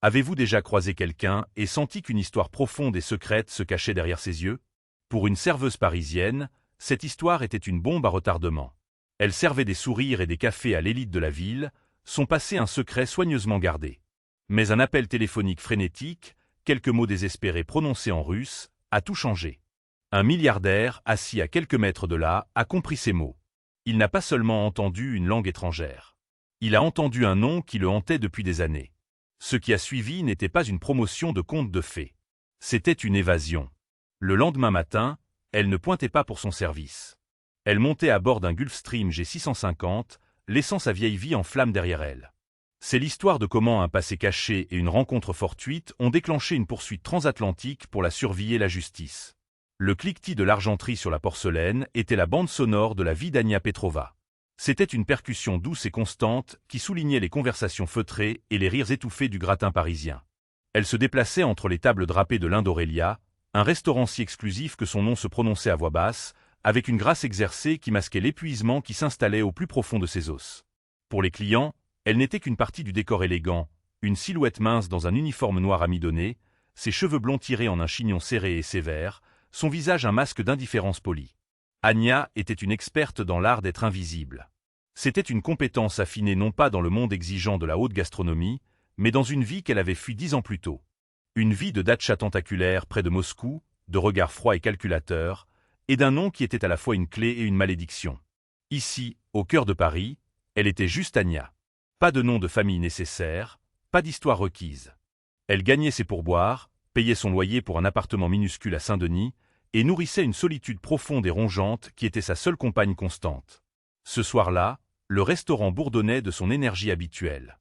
Avez-vous déjà croisé quelqu'un et senti qu'une histoire profonde et secrète se cachait derrière ses yeux? Pour une serveuse parisienne, cette histoire était une bombe à retardement. Elle servait des sourires et des cafés à l'élite de la ville, son passé un secret soigneusement gardé. Mais un appel téléphonique frénétique, quelques mots désespérés prononcés en russe, a tout changé. Un milliardaire, assis à quelques mètres de là, a compris ces mots. Il n'a pas seulement entendu une langue étrangère. Il a entendu un nom qui le hantait depuis des années. Ce qui a suivi n'était pas une promotion de conte de fées. C'était une évasion. Le lendemain matin, elle ne pointait pas pour son service. Elle montait à bord d'un Gulfstream G650, laissant sa vieille vie en flammes derrière elle. C'est l'histoire de comment un passé caché et une rencontre fortuite ont déclenché une poursuite transatlantique pour la survie et la justice. Le cliquetis de l'argenterie sur la porcelaine était la bande sonore de la vie d'Ania Petrova. C'était une percussion douce et constante qui soulignait les conversations feutrées et les rires étouffés du gratin parisien. Elle se déplaçait entre les tables drapées de l'Inde-Aurélia, un restaurant si exclusif que son nom se prononçait à voix basse, avec une grâce exercée qui masquait l'épuisement qui s'installait au plus profond de ses os. Pour les clients, elle n'était qu'une partie du décor élégant, une silhouette mince dans un uniforme noir amidonné, ses cheveux blonds tirés en un chignon serré et sévère, son visage un masque d'indifférence polie. Ania était une experte dans l'art d'être invisible. C'était une compétence affinée non pas dans le monde exigeant de la haute gastronomie, mais dans une vie qu'elle avait fui 10 ans plus tôt. Une vie de datcha tentaculaire près de Moscou, de regards froids et calculateurs, et d'un nom qui était à la fois une clé et une malédiction. Ici, au cœur de Paris, elle était juste Ania. Pas de nom de famille nécessaire, pas d'histoire requise. Elle gagnait ses pourboires, payait son loyer pour un appartement minuscule à Saint-Denis, et nourrissait une solitude profonde et rongeante qui était sa seule compagne constante. Ce soir-là, le restaurant bourdonnait de son énergie habituelle.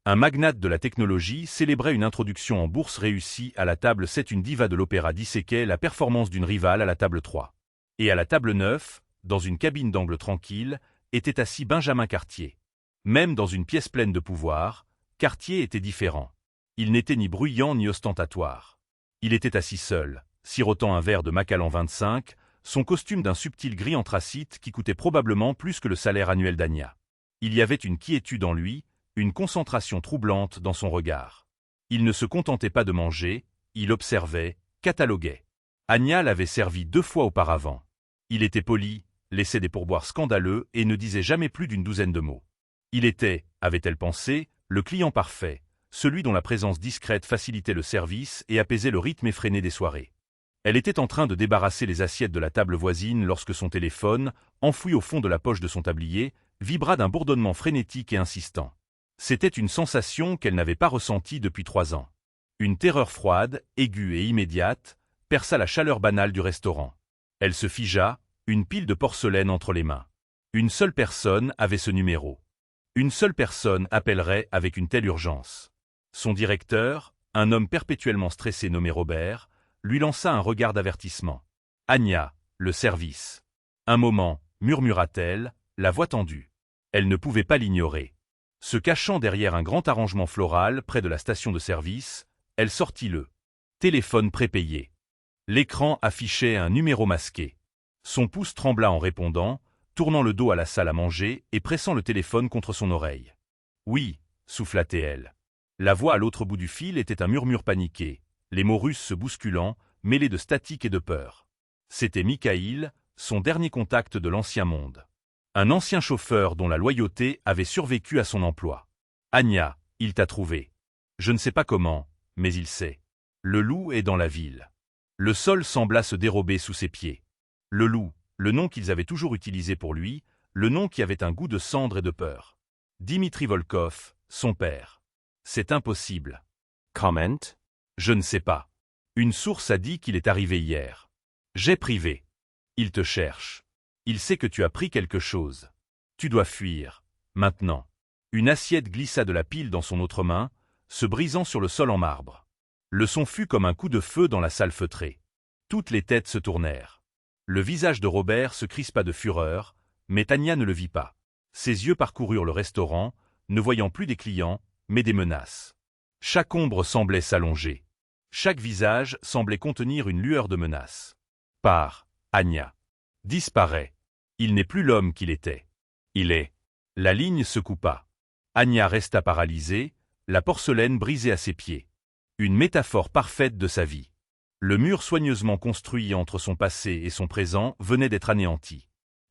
Un magnate de la technologie célébrait une introduction en bourse réussie à la table 7. Une diva de l'opéra disséquait la performance d'une rivale à la table 3. Et à la table 9, dans une cabine d'angle tranquille, était assis Benjamin Cartier. Même dans une pièce pleine de pouvoir, Cartier était différent. Il n'était ni bruyant ni ostentatoire. Il était assis seul, sirotant un verre de Macallan 25, son costume d'un subtil gris anthracite qui coûtait probablement plus que le salaire annuel d'Ania. Il y avait une quiétude en lui, une concentration troublante dans son regard. Il ne se contentait pas de manger, il observait, cataloguait. Ania l'avait servi 2 fois auparavant. Il était poli, laissait des pourboires scandaleux et ne disait jamais plus d'une douzaine de mots. Il était, avait-elle pensé, le client parfait, celui dont la présence discrète facilitait le service et apaisait le rythme effréné des soirées. Elle était en train de débarrasser les assiettes de la table voisine lorsque son téléphone, enfoui au fond de la poche de son tablier, vibra d'un bourdonnement frénétique et insistant. C'était une sensation qu'elle n'avait pas ressentie depuis 3 ans. Une terreur froide, aiguë et immédiate, perça la chaleur banale du restaurant. Elle se figea, une pile de porcelaine entre les mains. Une seule personne avait ce numéro. Une seule personne appellerait avec une telle urgence. Son directeur, un homme perpétuellement stressé nommé Robert, lui lança un regard d'avertissement. « Ania, le service. » Un moment, murmura-t-elle, la voix tendue. Elle ne pouvait pas l'ignorer. Se cachant derrière un grand arrangement floral près de la station de service, elle sortit le téléphone prépayé. L'écran affichait un numéro masqué. Son pouce trembla en répondant, tournant le dos à la salle à manger et pressant le téléphone contre son oreille. « Oui » souffla-t-elle. La voix à l'autre bout du fil était un murmure paniqué, les mots russes se bousculant, mêlés de statique et de peur. C'était Mikhaïl, son dernier contact de l'ancien monde. Un ancien chauffeur dont la loyauté avait survécu à son emploi. « Ania, il t'a trouvé. Je ne sais pas comment, mais il sait. Le loup est dans la ville. » Le sol sembla se dérober sous ses pieds. Le loup, le nom qu'ils avaient toujours utilisé pour lui, le nom qui avait un goût de cendre et de peur. Dimitri Volkov, son père. C'est impossible. Comment? Je ne sais pas. Une source a dit qu'il est arrivé hier. J'ai privé. Il te cherche. Il sait que tu as pris quelque chose. Tu dois fuir. Maintenant. Une assiette glissa de la pile dans son autre main, se brisant sur le sol en marbre. Le son fut comme un coup de feu dans la salle feutrée. Toutes les têtes se tournèrent. Le visage de Robert se crispa de fureur, mais Ania ne le vit pas. Ses yeux parcoururent le restaurant, ne voyant plus des clients, mais des menaces. Chaque ombre semblait s'allonger. Chaque visage semblait contenir une lueur de menace. Pars, Ania. Disparaît. Il n'est plus l'homme qu'il était. Il est. La ligne se coupa. Ania resta paralysée, la porcelaine brisée à ses pieds. Une métaphore parfaite de sa vie. Le mur soigneusement construit entre son passé et son présent venait d'être anéanti.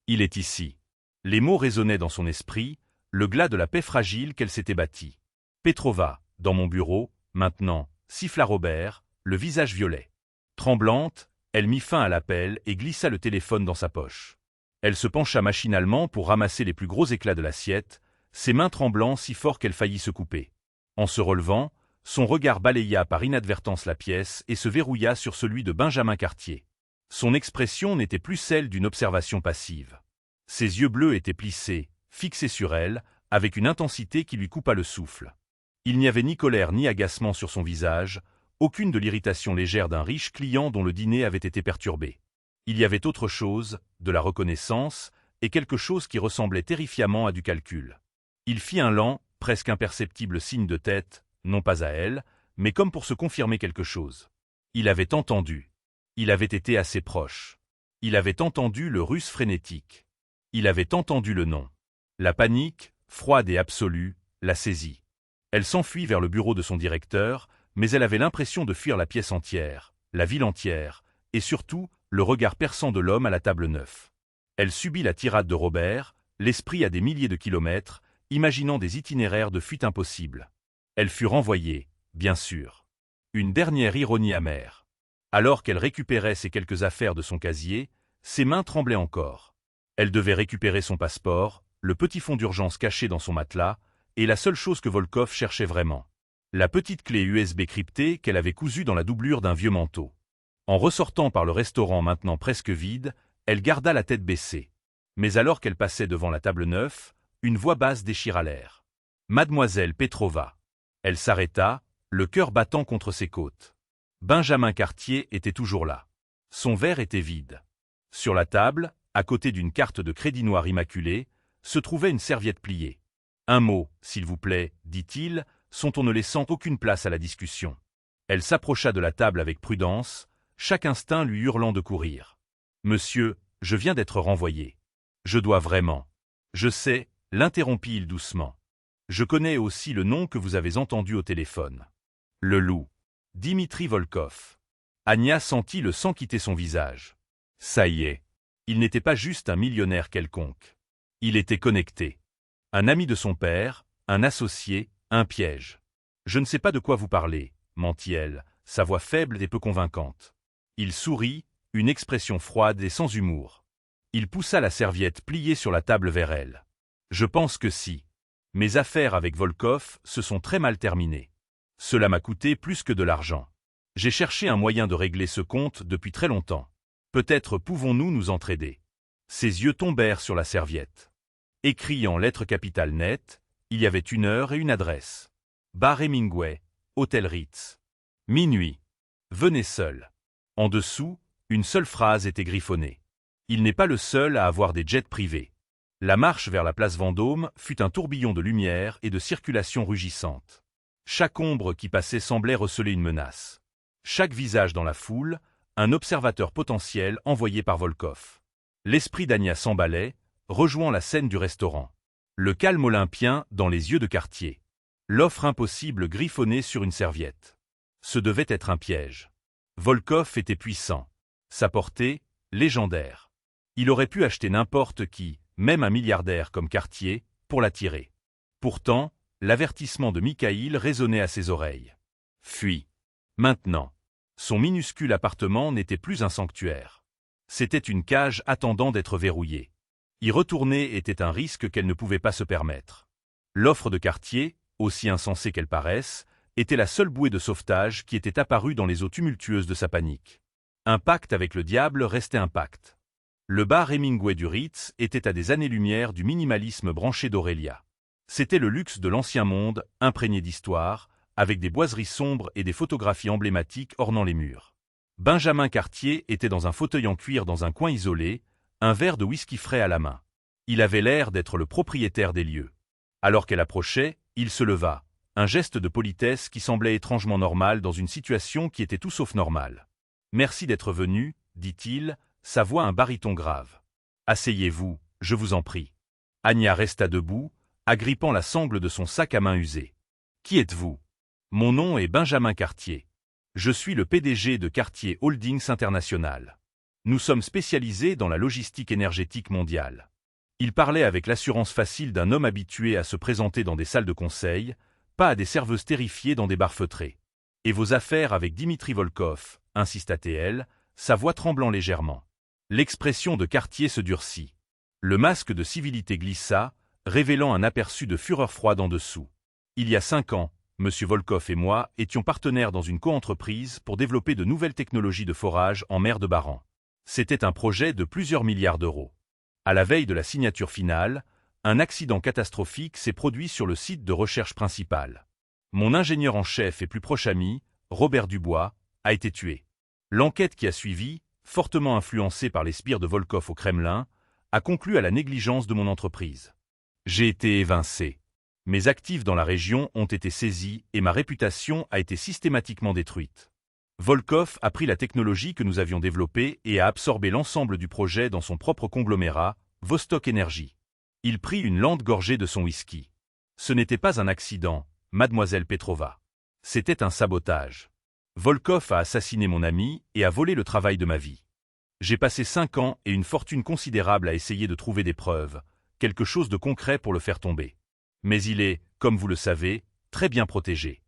Il est ici. Les mots résonnaient dans son esprit, le glas de la paix fragile qu'elle s'était bâtie. Petrova, dans mon bureau, maintenant, siffla Robert, le visage violet. Tremblante, elle mit fin à l'appel et glissa le téléphone dans sa poche. Elle se pencha machinalement pour ramasser les plus gros éclats de l'assiette, ses mains tremblant si fort qu'elle faillit se couper. En se relevant, son regard balaya par inadvertance la pièce et se verrouilla sur celui de Benjamin Cartier. Son expression n'était plus celle d'une observation passive. Ses yeux bleus étaient plissés, fixés sur elle, avec une intensité qui lui coupa le souffle. Il n'y avait ni colère ni agacement sur son visage, aucune de l'irritation légère d'un riche client dont le dîner avait été perturbé. Il y avait autre chose, de la reconnaissance, et quelque chose qui ressemblait terrifiamment à du calcul. Il fit un lent, presque imperceptible signe de tête, non pas à elle, mais comme pour se confirmer quelque chose. Il avait entendu. Il avait été assez proche. Il avait entendu le russe frénétique. Il avait entendu le nom. La panique, froide et absolue, la saisit. Elle s'enfuit vers le bureau de son directeur, mais elle avait l'impression de fuir la pièce entière, la ville entière, et surtout, le regard perçant de l'homme à la table 9. Elle subit la tirade de Robert, l'esprit à des milliers de kilomètres, imaginant des itinéraires de fuite impossibles. Elle fut renvoyée, bien sûr. Une dernière ironie amère. Alors qu'elle récupérait ces quelques affaires de son casier, ses mains tremblaient encore. Elle devait récupérer son passeport, le petit fonds d'urgence caché dans son matelas, et la seule chose que Volkov cherchait vraiment. La petite clé USB cryptée qu'elle avait cousue dans la doublure d'un vieux manteau. En ressortant par le restaurant maintenant presque vide, elle garda la tête baissée. Mais alors qu'elle passait devant la table 9, une voix basse déchira l'air. « Mademoiselle Petrova !» Elle s'arrêta, le cœur battant contre ses côtes. Benjamin Cartier était toujours là. Son verre était vide. Sur la table, à côté d'une carte de crédit noir immaculée, se trouvait une serviette pliée. « Un mot, s'il vous plaît, dit-il, sont en ne laissant aucune place à la discussion. » Elle s'approcha de la table avec prudence, chaque instinct lui hurlant de courir. « Monsieur, je viens d'être renvoyé. Je dois vraiment. » « Je sais, » l'interrompit-il doucement. « Je connais aussi le nom que vous avez entendu au téléphone. Le loup. Dimitri Volkov. » Anya sentit le sang quitter son visage. Ça y est. Il n'était pas juste un millionnaire quelconque. Il était connecté. Un ami de son père, un associé, un piège. « Je ne sais pas de quoi vous parlez, » mentit-elle, sa voix faible et peu convaincante. Il sourit, une expression froide et sans humour. Il poussa la serviette pliée sur la table vers elle. « Je pense que si. Mes affaires avec Volkov se sont très mal terminées. Cela m'a coûté plus que de l'argent. J'ai cherché un moyen de régler ce compte depuis très longtemps. Peut-être pouvons-nous nous entraider. » Ses yeux tombèrent sur la serviette. Écrit en lettres capitales nettes, il y avait une heure et une adresse. Bar Hemingway, Hôtel Ritz. Minuit. Venez seul. En dessous, une seule phrase était griffonnée. Il n'est pas le seul à avoir des jets privés. La marche vers la place Vendôme fut un tourbillon de lumière et de circulation rugissante. Chaque ombre qui passait semblait receler une menace. Chaque visage dans la foule, un observateur potentiel envoyé par Volkov. L'esprit d'Anya s'emballait, rejoignant la scène du restaurant. Le calme olympien dans les yeux de Cartier. L'offre impossible griffonnée sur une serviette. Ce devait être un piège. Volkov était puissant. Sa portée, légendaire. Il aurait pu acheter n'importe qui, même un milliardaire comme Cartier, pour l'attirer. Pourtant, l'avertissement de Mikhaïl résonnait à ses oreilles. Fuis. Maintenant. Son minuscule appartement n'était plus un sanctuaire. C'était une cage attendant d'être verrouillée. Y retourner était un risque qu'elle ne pouvait pas se permettre. L'offre de Cartier, aussi insensée qu'elle paraisse, était la seule bouée de sauvetage qui était apparue dans les eaux tumultueuses de sa panique. Un pacte avec le diable restait un pacte. Le bar Hemingway du Ritz était à des années-lumière du minimalisme branché d'Aurélia. C'était le luxe de l'ancien monde, imprégné d'histoire, avec des boiseries sombres et des photographies emblématiques ornant les murs. Benjamin Cartier était dans un fauteuil en cuir dans un coin isolé, un verre de whisky frais à la main. Il avait l'air d'être le propriétaire des lieux. Alors qu'elle approchait, il se leva, un geste de politesse qui semblait étrangement normal dans une situation qui était tout sauf normale. « Merci d'être venu, » dit-il, sa voix un baryton grave. « Asseyez-vous, je vous en prie. » Anya resta debout, agrippant la sangle de son sac à main usé. Qui êtes-vous? Mon nom est Benjamin Cartier. Je suis le PDG de Cartier Holdings International. Nous sommes spécialisés dans la logistique énergétique mondiale. Il parlait avec l'assurance facile d'un homme habitué à se présenter dans des salles de conseil, pas à des serveuses terrifiées dans des bars feutrés. Et vos affaires avec Dimitri Volkov, insista-t-elle, sa voix tremblant légèrement. L'expression de Cartier se durcit. Le masque de civilité glissa, révélant un aperçu de fureur froide en dessous. Il y a 5 ans, M. Volkov et moi étions partenaires dans une coentreprise pour développer de nouvelles technologies de forage en mer de Baran. C'était un projet de plusieurs milliards d'euros. À la veille de la signature finale, un accident catastrophique s'est produit sur le site de recherche principal. Mon ingénieur en chef et plus proche ami, Robert Dubois, a été tué. L'enquête qui a suivi, fortement influencée par les sbires de Volkov au Kremlin, a conclu à la négligence de mon entreprise. J'ai été évincé. Mes actifs dans la région ont été saisis et ma réputation a été systématiquement détruite. Volkov a pris la technologie que nous avions développée et a absorbé l'ensemble du projet dans son propre conglomérat, Vostok Energy. Il prit une lente gorgée de son whisky. Ce n'était pas un accident, mademoiselle Petrova. C'était un sabotage. Volkov a assassiné mon ami et a volé le travail de ma vie. J'ai passé 5 ans et une fortune considérable à essayer de trouver des preuves, quelque chose de concret pour le faire tomber. Mais il est, comme vous le savez, très bien protégé.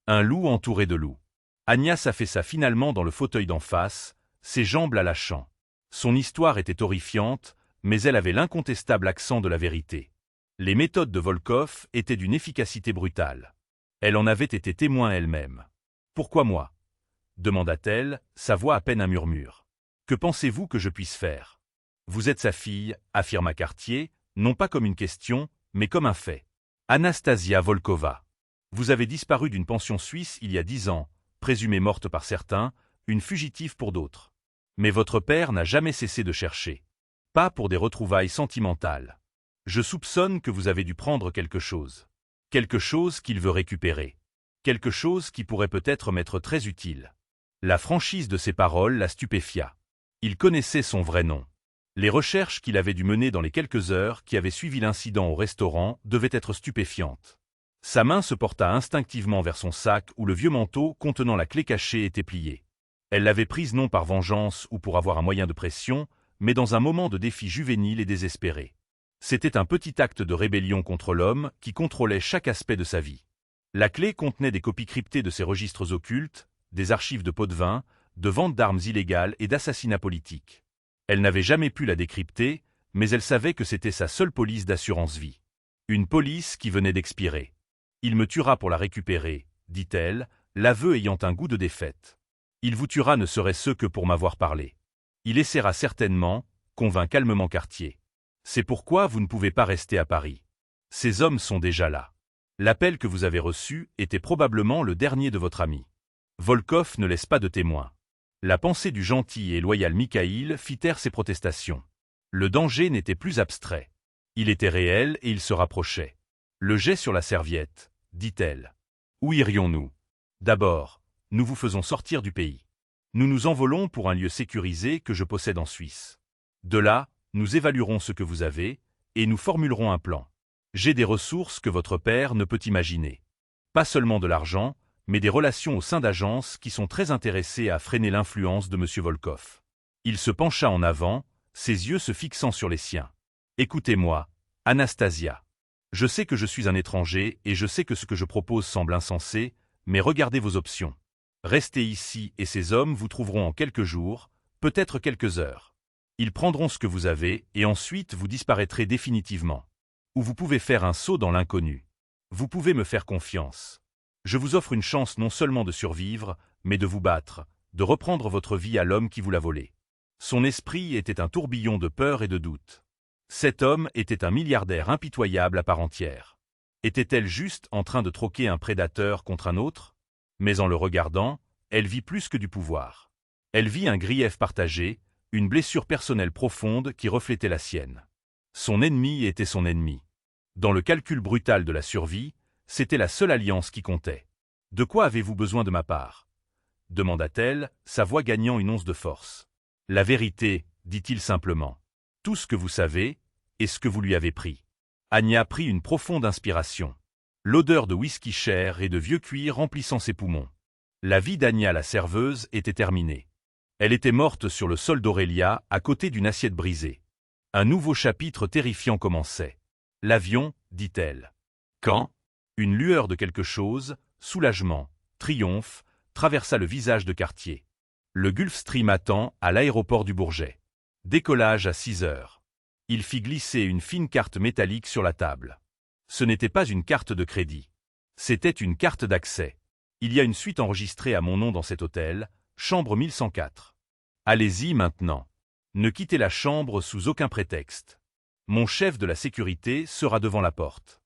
Un loup entouré de loups. Agnès a fait ça finalement dans le fauteuil d'en face, ses jambes la lâchant. Son histoire était horrifiante, mais elle avait l'incontestable accent de la vérité. Les méthodes de Volkov étaient d'une efficacité brutale. Elle en avait été témoin elle-même. « Pourquoi moi ?» demanda-t-elle, sa voix à peine un murmure. « Que pensez-vous que je puisse faire ?»« Vous êtes sa fille, » affirma Cartier, non pas comme une question, mais comme un fait. « Anastasia Volkova. Vous avez disparu d'une pension suisse il y a 10 ans, présumée morte par certains, une fugitive pour d'autres. Mais votre père n'a jamais cessé de chercher. Pas pour des retrouvailles sentimentales. Je soupçonne que vous avez dû prendre quelque chose. Quelque chose qu'il veut récupérer. Quelque chose qui pourrait peut-être m'être très utile. » La franchise de ses paroles la stupéfia. Il connaissait son vrai nom. Les recherches qu'il avait dû mener dans les quelques heures qui avaient suivi l'incident au restaurant devaient être stupéfiantes. Sa main se porta instinctivement vers son sac où le vieux manteau contenant la clé cachée était plié. Elle l'avait prise non par vengeance ou pour avoir un moyen de pression, mais dans un moment de défi juvénile et désespéré. C'était un petit acte de rébellion contre l'homme qui contrôlait chaque aspect de sa vie. La clé contenait des copies cryptées de ses registres occultes, des archives de pots de vin, de vente d'armes illégales et d'assassinats politiques. Elle n'avait jamais pu la décrypter, mais elle savait que c'était sa seule police d'assurance vie. Une police qui venait d'expirer. Il me tuera pour la récupérer, dit-elle, l'aveu ayant un goût de défaite. Il vous tuera ne serait-ce que pour m'avoir parlé. Il essaiera certainement, convint calmement Cartier. C'est pourquoi vous ne pouvez pas rester à Paris. Ces hommes sont déjà là. L'appel que vous avez reçu était probablement le dernier de votre ami. Volkov ne laisse pas de témoin. La pensée du gentil et loyal Mikhaïl fit taire ses protestations. Le danger n'était plus abstrait. Il était réel et il se rapprochait. Le jet sur la serviette, dit-elle. Où irions-nous? D'abord, nous vous faisons sortir du pays. Nous nous envolons pour un lieu sécurisé que je possède en Suisse. De là, nous évaluerons ce que vous avez, et nous formulerons un plan. J'ai des ressources que votre père ne peut imaginer. Pas seulement de l'argent, mais des relations au sein d'agences qui sont très intéressées à freiner l'influence de M. Volkov. Il se pencha en avant, ses yeux se fixant sur les siens. Écoutez-moi, Anastasia. Je sais que je suis un étranger et je sais que ce que je propose semble insensé, mais regardez vos options. Restez ici et ces hommes vous trouveront en quelques jours, peut-être quelques heures. Ils prendront ce que vous avez et ensuite vous disparaîtrez définitivement. Ou vous pouvez faire un saut dans l'inconnu. Vous pouvez me faire confiance. Je vous offre une chance non seulement de survivre, mais de vous battre, de reprendre votre vie à l'homme qui vous l'a volée. Son esprit était un tourbillon de peur et de doute. Cet homme était un milliardaire impitoyable à part entière. Était-elle juste en train de troquer un prédateur contre un autre? Mais en le regardant, elle vit plus que du pouvoir. Elle vit un grief partagé, une blessure personnelle profonde qui reflétait la sienne. Son ennemi était son ennemi. Dans le calcul brutal de la survie, c'était la seule alliance qui comptait. « De quoi avez-vous besoin de ma part ?» demanda-t-elle, sa voix gagnant une once de force. « La vérité, dit-il simplement. Tout ce que vous savez, et ce que vous lui avez pris. » Anya prit une profonde inspiration. l'odeur de whisky cher et de vieux cuir remplissant ses poumons. La vie d'Anya la serveuse était terminée. Elle était morte sur le sol d'Aurélia, à côté d'une assiette brisée. Un nouveau chapitre terrifiant commençait. L'avion, dit-elle. Quand? Une lueur de quelque chose, soulagement, triomphe, traversa le visage de Cartier. Le Gulfstream attend à l'aéroport du Bourget. Décollage à 6 heures. Il fit glisser une fine carte métallique sur la table. Ce n'était pas une carte de crédit. C'était une carte d'accès. Il y a une suite enregistrée à mon nom dans cet hôtel, chambre 1104. Allez-y maintenant. Ne quittez la chambre sous aucun prétexte. Mon chef de la sécurité sera devant la porte.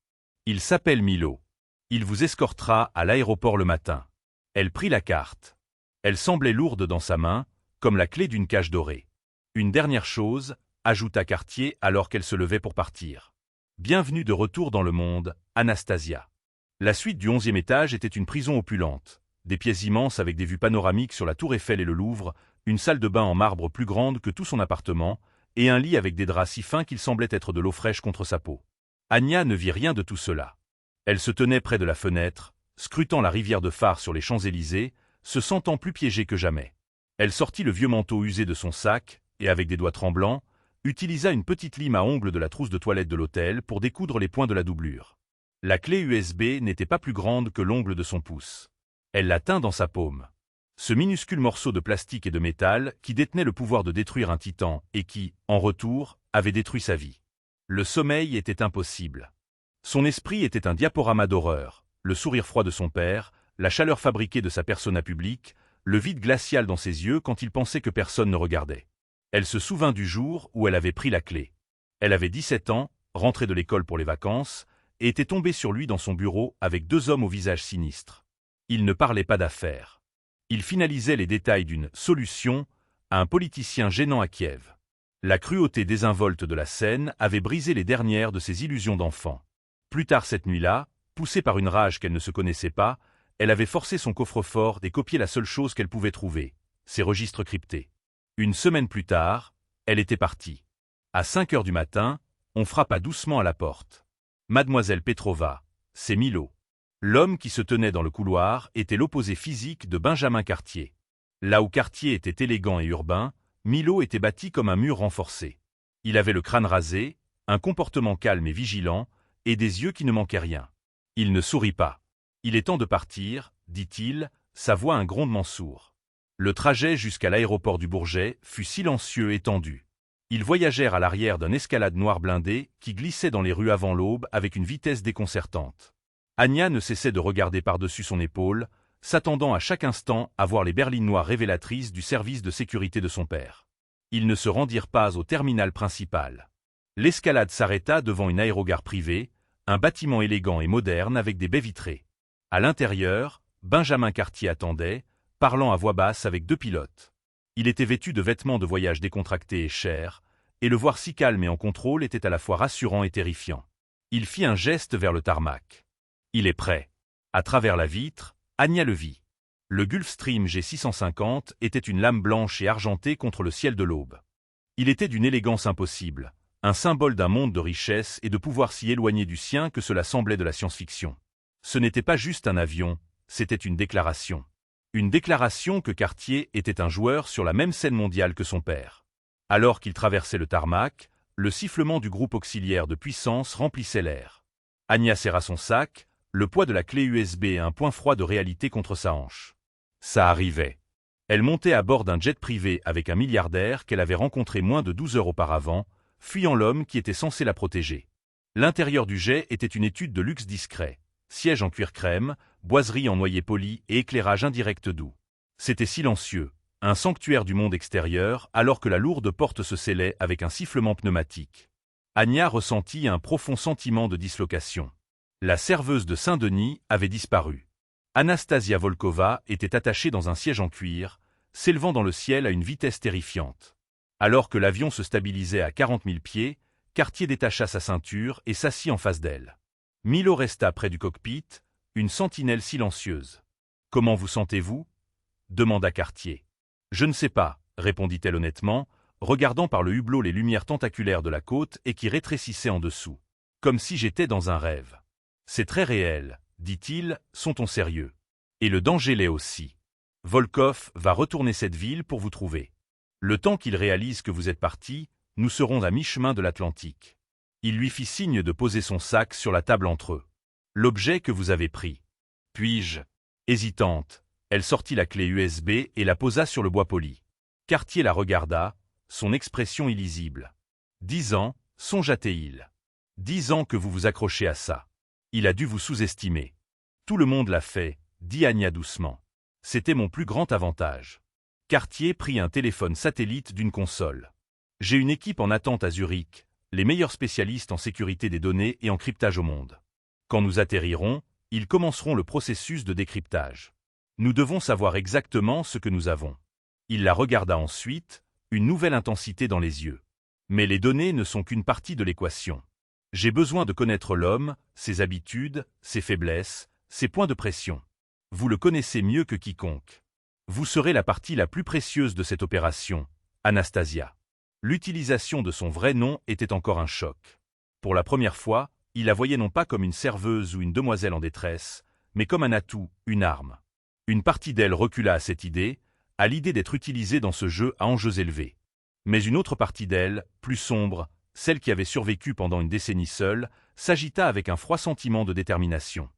Il s'appelle Milo. Il vous escortera à l'aéroport le matin. Elle prit la carte. Elle semblait lourde dans sa main, comme la clé d'une cage dorée. Une dernière chose, ajouta Cartier alors qu'elle se levait pour partir. Bienvenue de retour dans le monde, Anastasia. La suite du 11e étage était une prison opulente. Des pièces immenses avec des vues panoramiques sur la Tour Eiffel et le Louvre, une salle de bain en marbre plus grande que tout son appartement, et un lit avec des draps si fins qu'il semblait être de l'eau fraîche contre sa peau. Anya ne vit rien de tout cela. Elle se tenait près de la fenêtre, scrutant la rivière de phare sur les Champs-Élysées, se sentant plus piégée que jamais. Elle sortit le vieux manteau usé de son sac, et avec des doigts tremblants, utilisa une petite lime à ongles de la trousse de toilette de l'hôtel pour découdre les points de la doublure. La clé USB n'était pas plus grande que l'ongle de son pouce. Elle la tint dans sa paume. Ce minuscule morceau de plastique et de métal qui détenait le pouvoir de détruire un titan et qui, en retour, avait détruit sa vie. Le sommeil était impossible. Son esprit était un diaporama d'horreur, le sourire froid de son père, la chaleur fabriquée de sa persona publique, le vide glacial dans ses yeux quand il pensait que personne ne regardait. Elle se souvint du jour où elle avait pris la clé. Elle avait 17 ans, rentrée de l'école pour les vacances, et était tombée sur lui dans son bureau avec 2 hommes au visage sinistre. Ils ne parlaient pas d'affaires. Ils finalisaient les détails d'une « solution » à un politicien gênant à Kiev. La cruauté désinvolte de la scène avait brisé les dernières de ses illusions d'enfant. Plus tard cette nuit-là, poussée par une rage qu'elle ne se connaissait pas, elle avait forcé son coffre-fort et copié la seule chose qu'elle pouvait trouver, ses registres cryptés. Une semaine plus tard, elle était partie. À 5 heures du matin, on frappa doucement à la porte. Mademoiselle Petrova, c'est Milo. L'homme qui se tenait dans le couloir était l'opposé physique de Benjamin Cartier. Là où Cartier était élégant et urbain, Milo était bâti comme un mur renforcé. Il avait le crâne rasé, un comportement calme et vigilant, et des yeux qui ne manquaient rien. Il ne sourit pas. « Il est temps de partir », dit-il, sa voix un grondement sourd. Le trajet jusqu'à l'aéroport du Bourget fut silencieux et tendu. Ils voyagèrent à l'arrière d'un escalade noir blindé qui glissait dans les rues avant l'aube avec une vitesse déconcertante. Anya ne cessait de regarder par-dessus son épaule, s'attendant à chaque instant à voir les berlines noires révélatrices du service de sécurité de son père. Ils ne se rendirent pas au terminal principal. L'escalade s'arrêta devant une aérogare privée, un bâtiment élégant et moderne avec des baies vitrées. À l'intérieur, Benjamin Cartier attendait, parlant à voix basse avec 2 pilotes. Il était vêtu de vêtements de voyage décontractés et chers, et le voir si calme et en contrôle était à la fois rassurant et terrifiant. Il fit un geste vers le tarmac. « Il est prêt. » À travers la vitre, Anya le vit. Le Gulfstream G650 était une lame blanche et argentée contre le ciel de l'aube. Il était d'une élégance impossible, un symbole d'un monde de richesse et de pouvoir si éloigné du sien que cela semblait de la science-fiction. Ce n'était pas juste un avion, c'était une déclaration. Une déclaration que Cartier était un joueur sur la même scène mondiale que son père. Alors qu'il traversait le tarmac, le sifflement du groupe auxiliaire de puissance remplissait l'air. Anya serra son sac, le poids de la clé USB et un point froid de réalité contre sa hanche. Ça arrivait. Elle montait à bord d'un jet privé avec un milliardaire qu'elle avait rencontré moins de 12 heures auparavant, fuyant l'homme qui était censé la protéger. L'intérieur du jet était une étude de luxe discret. Siège en cuir crème, boiserie en noyer poli et éclairage indirect doux. C'était silencieux, un sanctuaire du monde extérieur alors que la lourde porte se scellait avec un sifflement pneumatique. Anya ressentit un profond sentiment de dislocation. La serveuse de Saint-Denis avait disparu. Anastasia Volkova était attachée dans un siège en cuir, s'élevant dans le ciel à une vitesse terrifiante. Alors que l'avion se stabilisait à 40 000 pieds, Cartier détacha sa ceinture et s'assit en face d'elle. Milo resta près du cockpit, une sentinelle silencieuse. « Comment vous sentez-vous » demanda Cartier. « Je ne sais pas » répondit-elle honnêtement, regardant par le hublot les lumières tentaculaires de la côte et qui rétrécissaient en dessous. « Comme si j'étais dans un rêve. » C'est très réel, dit-il, sont-on sérieux? Et le danger l'est aussi. Volkov va retourner cette ville pour vous trouver. Le temps qu'il réalise que vous êtes parti, nous serons à mi-chemin de l'Atlantique. Il lui fit signe de poser son sac sur la table entre eux. L'objet que vous avez pris. Puis-je? Hésitante, elle sortit la clé USB et la posa sur le bois poli. Cartier la regarda, son expression illisible. 10 ans, songea-t-il. 10 ans que vous vous accrochez à ça. Il a dû vous sous-estimer. Tout le monde l'a fait, dit Anya doucement. C'était mon plus grand avantage. Cartier prit un téléphone satellite d'une console. J'ai une équipe en attente à Zurich, les meilleurs spécialistes en sécurité des données et en cryptage au monde. Quand nous atterrirons, ils commenceront le processus de décryptage. Nous devons savoir exactement ce que nous avons. Il la regarda ensuite, une nouvelle intensité dans les yeux. Mais les données ne sont qu'une partie de l'équation. J'ai besoin de connaître l'homme, ses habitudes, ses faiblesses, ses points de pression. Vous le connaissez mieux que quiconque. Vous serez la partie la plus précieuse de cette opération, Anastasia. L'utilisation de son vrai nom était encore un choc. Pour la première fois, il la voyait non pas comme une serveuse ou une demoiselle en détresse, mais comme un atout, une arme. Une partie d'elle recula à cette idée, à l'idée d'être utilisée dans ce jeu à enjeux élevés. Mais une autre partie d'elle, plus sombre, celle qui avait survécu pendant une décennie seule, s'agita avec un froid sentiment de détermination.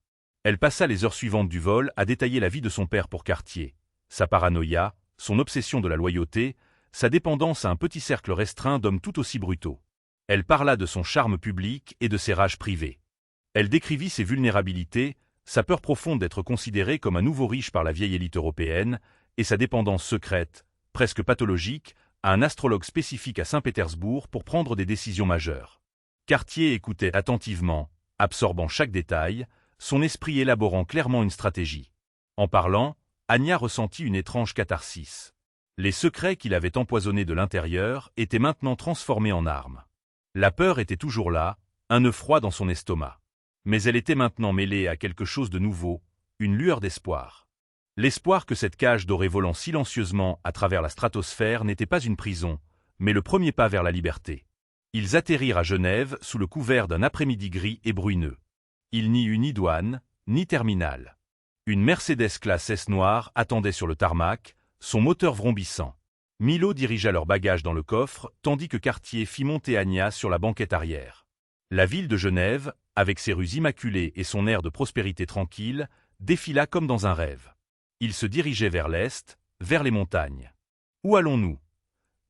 Elle passa les heures suivantes du vol à détailler la vie de son père pour Cartier, sa paranoïa, son obsession de la loyauté, sa dépendance à un petit cercle restreint d'hommes tout aussi brutaux. Elle parla de son charme public et de ses rages privées. Elle décrivit ses vulnérabilités, sa peur profonde d'être considéré comme un nouveau riche par la vieille élite européenne, et sa dépendance secrète, presque pathologique, à un astrologue spécifique à Saint-Pétersbourg pour prendre des décisions majeures. Cartier écoutait attentivement, absorbant chaque détail, son esprit élaborant clairement une stratégie. En parlant, Anya ressentit une étrange catharsis. Les secrets qu'il avait empoisonnés de l'intérieur étaient maintenant transformés en armes. La peur était toujours là, un nœud froid dans son estomac. Mais elle était maintenant mêlée à quelque chose de nouveau, une lueur d'espoir. L'espoir que cette cage dorée volant silencieusement à travers la stratosphère n'était pas une prison, mais le premier pas vers la liberté. Ils atterrirent à Genève sous le couvert d'un après-midi gris et brumeux. Il n'y eut ni douane, ni terminal. Une Mercedes classe S noire attendait sur le tarmac, son moteur vrombissant. Milo dirigea leurs bagages dans le coffre, tandis que Cartier fit monter Anya sur la banquette arrière. La ville de Genève, avec ses rues immaculées et son air de prospérité tranquille, défila comme dans un rêve. Ils se dirigeaient vers l'est, vers les montagnes. « Où allons-nous »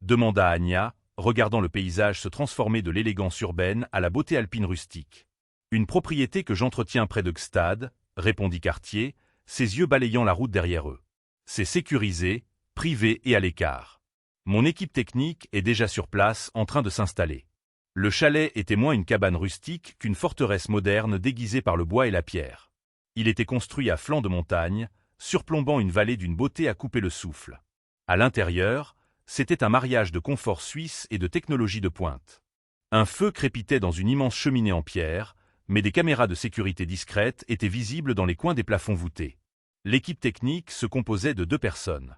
demanda Anya, regardant le paysage se transformer de l'élégance urbaine à la beauté alpine rustique. « Une propriété que j'entretiens près de Gstad, » répondit Cartier, ses yeux balayant la route derrière eux. « C'est sécurisé, privé et à l'écart. Mon équipe technique est déjà sur place en train de s'installer. » Le chalet était moins une cabane rustique qu'une forteresse moderne déguisée par le bois et la pierre. Il était construit à flanc de montagne, surplombant une vallée d'une beauté à couper le souffle. À l'intérieur, c'était un mariage de confort suisse et de technologie de pointe. Un feu crépitait dans une immense cheminée en pierre, mais des caméras de sécurité discrètes étaient visibles dans les coins des plafonds voûtés. L'équipe technique se composait de 2 personnes.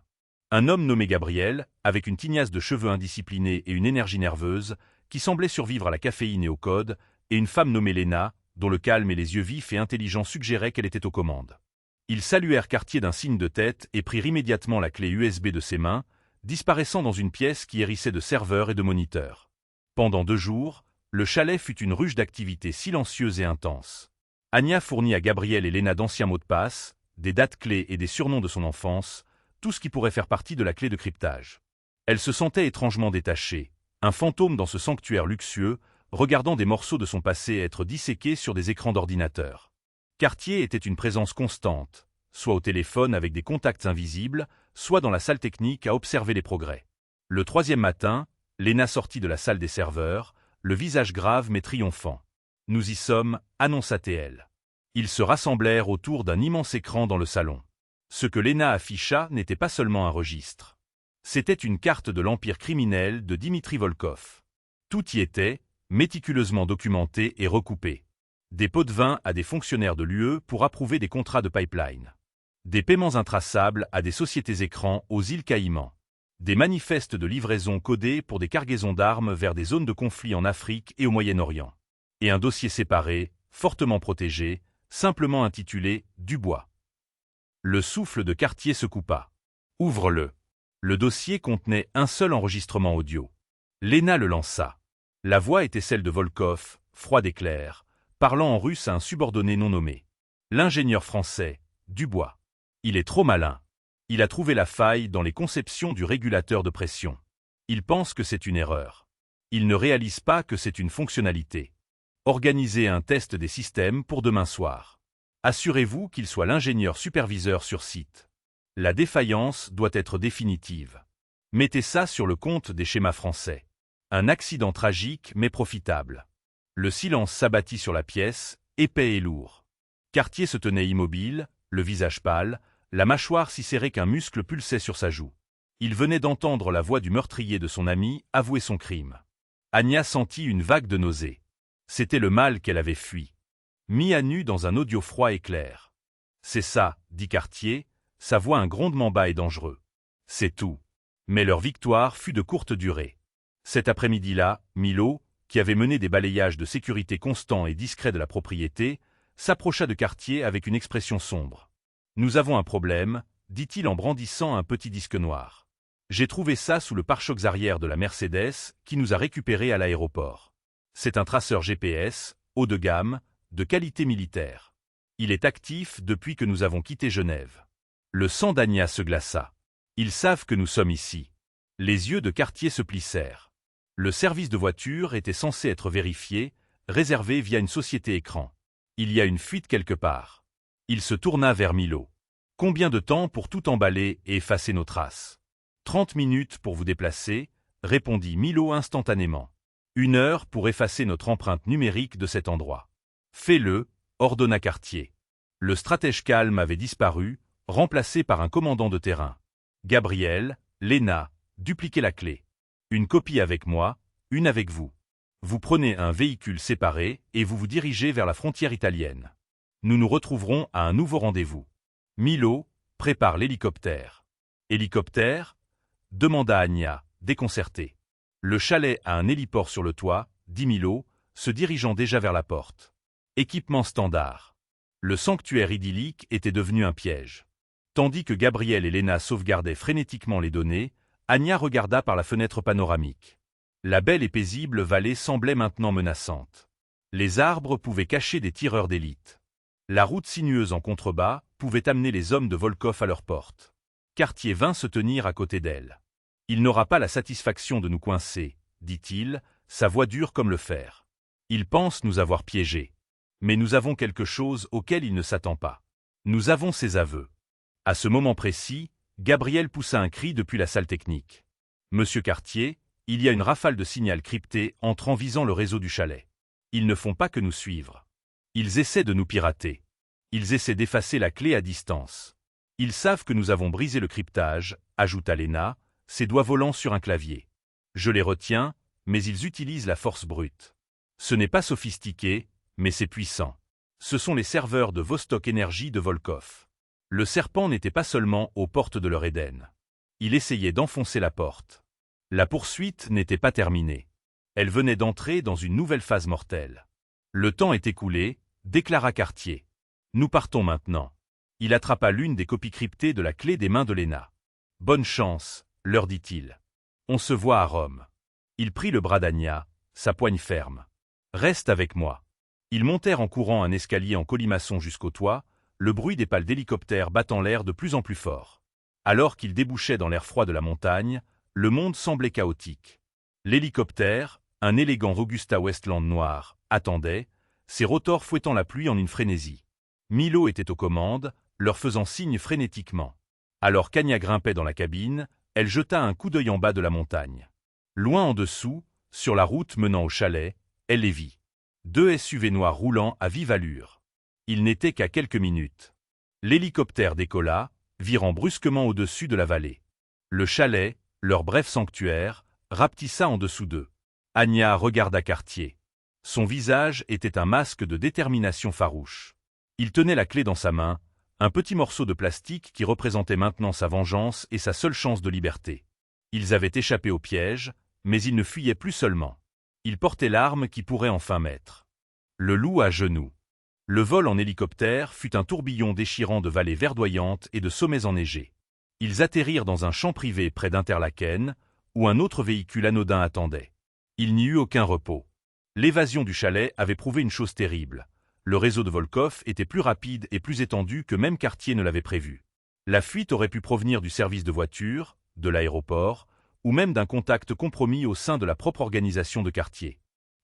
Un homme nommé Gabriel, avec une tignasse de cheveux indisciplinés et une énergie nerveuse, qui semblait survivre à la caféine et au code, et une femme nommée Lena, dont le calme et les yeux vifs et intelligents suggéraient qu'elle était aux commandes. Ils saluèrent Cartier d'un signe de tête et prirent immédiatement la clé USB de ses mains, disparaissant dans une pièce qui hérissait de serveurs et de moniteurs. Pendant 2 jours, le chalet fut une ruche d'activités silencieuses et intenses. Anya fournit à Gabriel et Lena d'anciens mots de passe, des dates clés et des surnoms de son enfance, tout ce qui pourrait faire partie de la clé de cryptage. Elle se sentait étrangement détachée, un fantôme dans ce sanctuaire luxueux, regardant des morceaux de son passé être disséqués sur des écrans d'ordinateur. Cartier était une présence constante, soit au téléphone avec des contacts invisibles, soit dans la salle technique à observer les progrès. Le 3e matin, Lena sortit de la salle des serveurs, le visage grave mais triomphant. « Nous y sommes », annonça-t-elle. Ils se rassemblèrent autour d'un immense écran dans le salon. Ce que Lena afficha n'était pas seulement un registre. C'était une carte de l'empire criminel de Dimitri Volkov. Tout y était, méticuleusement documenté et recoupé. Des pots de vin à des fonctionnaires de l'UE pour approuver des contrats de pipeline. Des paiements intraçables à des sociétés écrans aux îles Caïmans. Des manifestes de livraison codés pour des cargaisons d'armes vers des zones de conflit en Afrique et au Moyen-Orient. Et un dossier séparé, fortement protégé, simplement intitulé « Dubois ». Le souffle de Cartier se coupa. « Ouvre-le ». Le dossier contenait un seul enregistrement audio. Léna le lança. La voix était celle de Volkov, froide et claire, parlant en russe à un subordonné non nommé. L'ingénieur français, Dubois. Il est trop malin. Il a trouvé la faille dans les conceptions du régulateur de pression. Il pense que c'est une erreur. Il ne réalise pas que c'est une fonctionnalité. Organisez un test des systèmes pour demain soir. Assurez-vous qu'il soit l'ingénieur superviseur sur site. La défaillance doit être définitive. Mettez ça sur le compte des schémas français. Un accident tragique mais profitable. Le silence s'abattit sur la pièce, épais et lourd. Cartier se tenait immobile, le visage pâle, la mâchoire si serrée qu'un muscle pulsait sur sa joue. Il venait d'entendre la voix du meurtrier de son ami avouer son crime. Anya sentit une vague de nausée. C'était le mal qu'elle avait fui. Mis à nu dans un audio froid et clair. « C'est ça, » dit Cartier, sa voix un grondement bas et dangereux. « C'est tout. » Mais leur victoire fut de courte durée. Cet après-midi-là, Milo, qui avait mené des balayages de sécurité constants et discrets de la propriété, s'approcha de Cartier avec une expression sombre. « Nous avons un problème, » dit-il en brandissant un petit disque noir. « J'ai trouvé ça sous le pare-chocs arrière de la Mercedes qui nous a récupérés à l'aéroport. C'est un traceur GPS, haut de gamme, de qualité militaire. Il est actif depuis que nous avons quitté Genève. » Le sang d'Anya se glaça. Ils savent que nous sommes ici. Les yeux de Cartier se plissèrent. Le service de voiture était censé être vérifié, réservé via une société écran. Il y a une fuite quelque part. Il se tourna vers Milo. Combien de temps pour tout emballer et effacer nos traces? 30 minutes pour vous déplacer, répondit Milo instantanément. 1 heure pour effacer notre empreinte numérique de cet endroit. Fais-le, ordonna Cartier. Le stratège calme avait disparu, remplacé par un commandant de terrain. Gabriel, Léna, dupliquez la clé. Une copie avec moi, une avec vous. Vous prenez un véhicule séparé et vous vous dirigez vers la frontière italienne. Nous nous retrouverons à un nouveau rendez-vous. Milo, prépare l'hélicoptère. Hélicoptère? Demanda Anya, déconcertée. Le chalet a un héliport sur le toit, dit Milo, se dirigeant déjà vers la porte. Équipement standard. Le sanctuaire idyllique était devenu un piège. Tandis que Gabriel et Léna sauvegardaient frénétiquement les données, Anya regarda par la fenêtre panoramique. La belle et paisible vallée semblait maintenant menaçante. Les arbres pouvaient cacher des tireurs d'élite. La route sinueuse en contrebas pouvait amener les hommes de Volkov à leur porte. Cartier vint se tenir à côté d'elle. « Il n'aura pas la satisfaction de nous coincer, » dit-il, sa voix dure comme le fer. « Il pense nous avoir piégés. Mais nous avons quelque chose auquel il ne s'attend pas. Nous avons ses aveux. » À ce moment précis, Gabriel poussa un cri depuis la salle technique. « Monsieur Cartier, il y a une rafale de signal crypté entrant visant le réseau du chalet. Ils ne font pas que nous suivre. Ils essaient de nous pirater. Ils essaient d'effacer la clé à distance. Ils savent que nous avons brisé le cryptage, » ajouta Léna, ses doigts volant sur un clavier. « Je les retiens, mais ils utilisent la force brute. Ce n'est pas sophistiqué, mais c'est puissant. Ce sont les serveurs de Vostok Energy de Volkov. Le serpent n'était pas seulement aux portes de leur Éden. Il essayait d'enfoncer la porte. La poursuite n'était pas terminée. Elle venait d'entrer dans une nouvelle phase mortelle. Le temps est écoulé, déclara Cartier. Nous partons maintenant. Il attrapa l'une des copies cryptées de la clé des mains de Léna. Bonne chance, leur dit-il. On se voit à Rome. Il prit le bras d'Anya, sa poigne ferme. Reste avec moi. Ils montèrent en courant un escalier en colimaçon jusqu'au toit, le bruit des pales d'hélicoptères battant l'air de plus en plus fort. Alors qu'ils débouchaient dans l'air froid de la montagne, le monde semblait chaotique. L'hélicoptère, un élégant Augusta Westland noir, attendait, ses rotors fouettant la pluie en une frénésie. Milo était aux commandes, leur faisant signe frénétiquement. Alors qu'Anya grimpait dans la cabine, elle jeta un coup d'œil en bas de la montagne. Loin en dessous, sur la route menant au chalet, elle les vit. 2 SUV noirs roulant à vive allure. Il n'était qu'à quelques minutes. L'hélicoptère décolla, virant brusquement au-dessus de la vallée. Le chalet, leur bref sanctuaire, rapetissa en dessous d'eux. Anya regarda Cartier. Son visage était un masque de détermination farouche. Il tenait la clé dans sa main, un petit morceau de plastique qui représentait maintenant sa vengeance et sa seule chance de liberté. Ils avaient échappé au piège, mais ils ne fuyaient plus seulement. Ils portaient l'arme qui pourrait enfin mettre le loup à genoux. Le vol en hélicoptère fut un tourbillon déchirant de vallées verdoyantes et de sommets enneigés. Ils atterrirent dans un champ privé près d'Interlaken, où un autre véhicule anodin attendait. Il n'y eut aucun repos. L'évasion du chalet avait prouvé une chose terrible. Le réseau de Volkov était plus rapide et plus étendu que même Cartier ne l'avait prévu. La fuite aurait pu provenir du service de voiture, de l'aéroport, ou même d'un contact compromis au sein de la propre organisation de Cartier.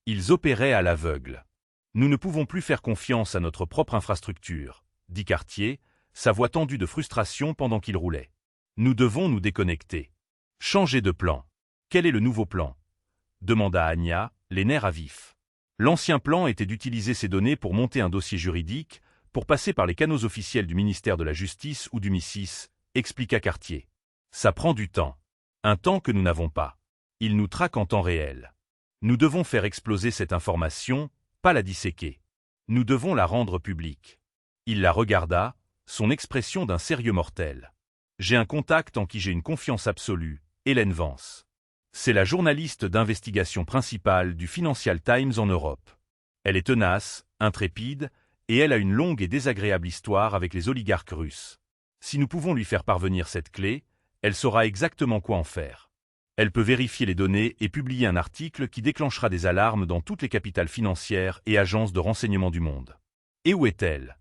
Ils opéraient à l'aveugle. Nous ne pouvons plus faire confiance à notre propre infrastructure, dit Cartier, sa voix tendue de frustration pendant qu'il roulait. Nous devons nous déconnecter. Changer de plan. Quel est le nouveau plan? Demanda Anya, les nerfs à vif. L'ancien plan était d'utiliser ces données pour monter un dossier juridique, pour passer par les canaux officiels du ministère de la Justice ou du MI6, expliqua Cartier. Ça prend du temps. Un temps que nous n'avons pas. Il nous traque en temps réel. Nous devons faire exploser cette information, pas la disséquer. Nous devons la rendre publique. Il la regarda, son expression d'un sérieux mortel. J'ai un contact en qui j'ai une confiance absolue, Hélène Vance. C'est la journaliste d'investigation principale du Financial Times en Europe. Elle est tenace, intrépide, et elle a une longue et désagréable histoire avec les oligarques russes. Si nous pouvons lui faire parvenir cette clé, elle saura exactement quoi en faire. Elle peut vérifier les données et publier un article qui déclenchera des alarmes dans toutes les capitales financières et agences de renseignement du monde. Et où est-elle?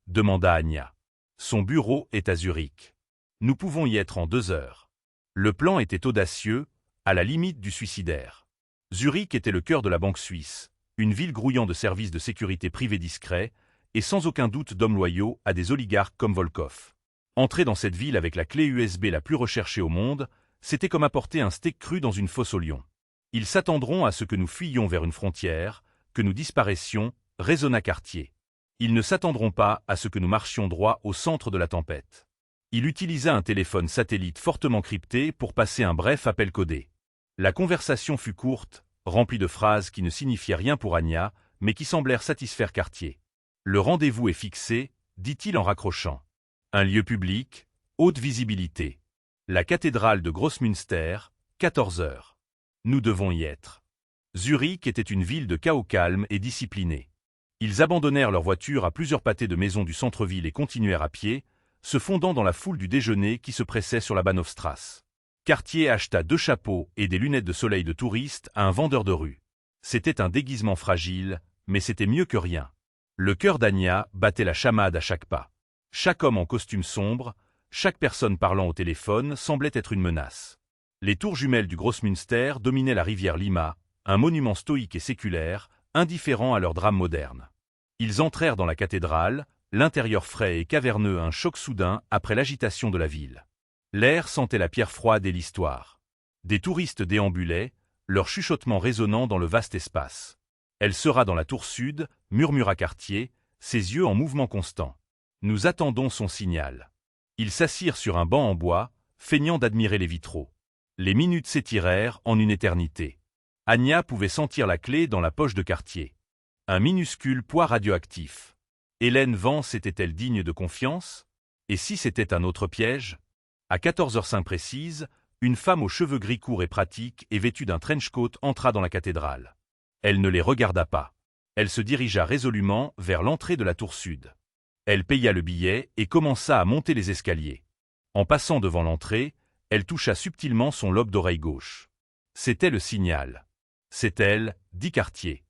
Demanda Anya. Son bureau est à Zurich. Nous pouvons y être en 2 heures. Le plan était audacieux, à la limite du suicidaire. Zurich était le cœur de la banque suisse, une ville grouillant de services de sécurité privés discrets, et sans aucun doute d'hommes loyaux à des oligarques comme Volkov. Entrer dans cette ville avec la clé USB la plus recherchée au monde, c'était comme apporter un steak cru dans une fosse aux lions. Ils s'attendront à ce que nous fuyions vers une frontière, que nous disparaissions, raisonna Cartier. Ils ne s'attendront pas à ce que nous marchions droit au centre de la tempête. Il utilisa un téléphone satellite fortement crypté pour passer un bref appel codé. La conversation fut courte, remplie de phrases qui ne signifiaient rien pour Anya, mais qui semblèrent satisfaire Cartier. Le rendez-vous est fixé, dit-il en raccrochant. Un lieu public, haute visibilité. La cathédrale de Grossmünster, 14 heures. Nous devons y être. Zurich était une ville de chaos calme et disciplinée. Ils abandonnèrent leur voiture à plusieurs pâtés de maisons du centre-ville et continuèrent à pied, se fondant dans la foule du déjeuner qui se pressait sur la Bahnhofstrasse. Cartier acheta 2 chapeaux et des lunettes de soleil de touriste à un vendeur de rue. C'était un déguisement fragile, mais c'était mieux que rien. Le cœur d'Anya battait la chamade à chaque pas. Chaque homme en costume sombre, chaque personne parlant au téléphone semblait être une menace. Les tours jumelles du Grossmünster dominaient la rivière Lima, un monument stoïque et séculaire, indifférent à leur drame moderne. Ils entrèrent dans la cathédrale, l'intérieur frais et caverneux un choc soudain après l'agitation de la ville. L'air sentait la pierre froide et l'histoire. Des touristes déambulaient, leur chuchotement résonnant dans le vaste espace. Elle sera dans la tour sud, murmura Cartier, ses yeux en mouvement constant. Nous attendons son signal. Ils s'assirent sur un banc en bois, feignant d'admirer les vitraux. Les minutes s'étirèrent en une éternité. Anya pouvait sentir la clé dans la poche de Cartier. Un minuscule poids radioactif. Hélène Vance était-elle digne de confiance? Et si c'était un autre piège? À 14h05 précise, une femme aux cheveux gris courts et pratiques et vêtue d'un trench-coat entra dans la cathédrale. Elle ne les regarda pas. Elle se dirigea résolument vers l'entrée de la tour sud. Elle paya le billet et commença à monter les escaliers. En passant devant l'entrée, elle toucha subtilement son lobe d'oreille gauche. C'était le signal. C'est elle, dit Cartier.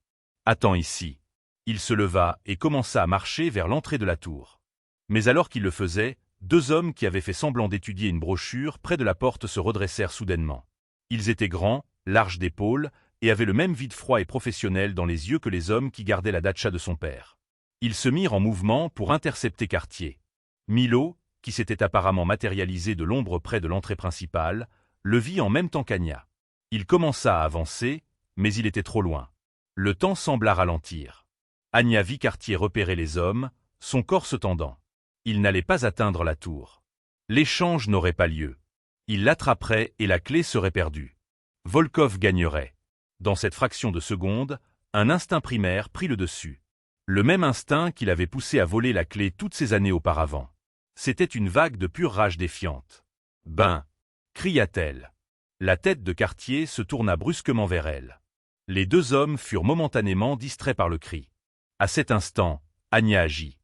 Attends ici. Il se leva et commença à marcher vers l'entrée de la tour. Mais alors qu'il le faisait, 2 hommes qui avaient fait semblant d'étudier une brochure près de la porte se redressèrent soudainement. Ils étaient grands, larges d'épaules, et avaient le même vide froid et professionnel dans les yeux que les hommes qui gardaient la datcha de son père. Ils se mirent en mouvement pour intercepter Cartier. Milo, qui s'était apparemment matérialisé de l'ombre près de l'entrée principale, le vit en même temps qu'Anya. Il commença à avancer, mais il était trop loin. Le temps sembla ralentir. Anya vit Cartier repérer les hommes, son corps se tendant. Il n'allait pas atteindre la tour. L'échange n'aurait pas lieu. Il l'attraperait et la clé serait perdue. Volkov gagnerait. Dans cette fraction de seconde, un instinct primaire prit le dessus. Le même instinct qui l'avait poussé à voler la clé toutes ces années auparavant. C'était une vague de pure rage défiante. « Ben !» cria-t-elle. La tête de Cartier se tourna brusquement vers elle. Les 2 hommes furent momentanément distraits par le cri. À cet instant, Anya agit.